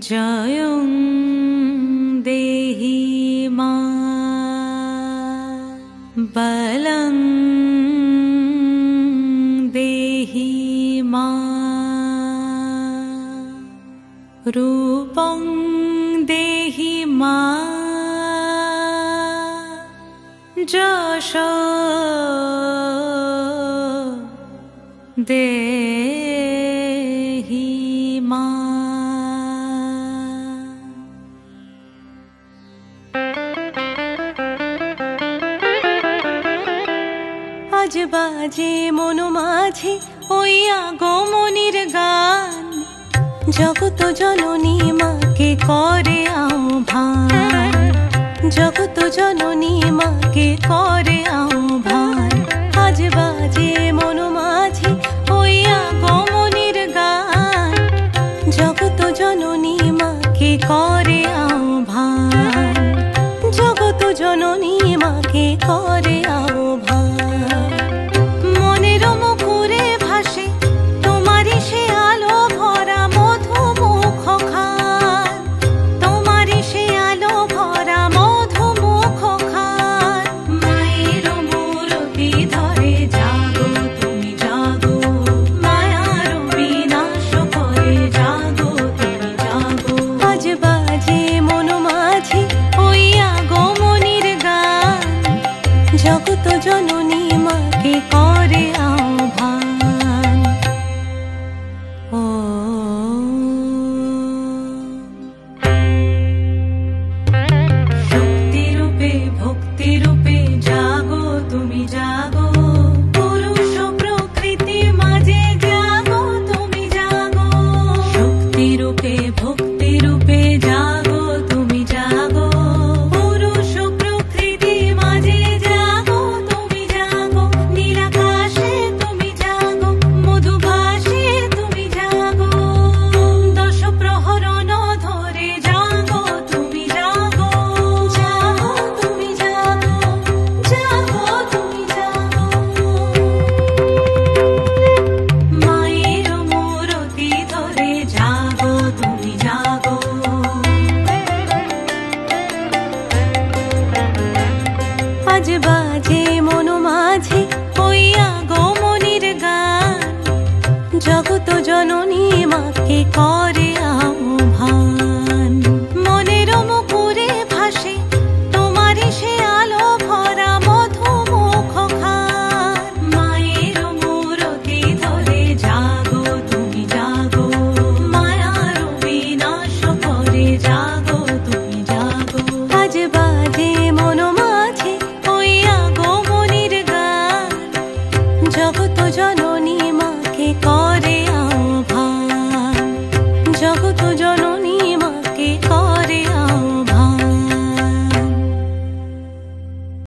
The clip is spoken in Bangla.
জয়ং দেহি মা বলং দেহি মা রূপং দেহি মা যশ দেহি মা। আজ বাজে মন মাঝে ওই আগমনীর গান, জগত জননী মাকে করে আহ্বান, জগত জননী মাকে করে আহ্বান। আজ বাজে মন মাঝে ওই আগমনীর গান, জগত জননী মাকে করে আহ্বান, জগত জননী মাকে করে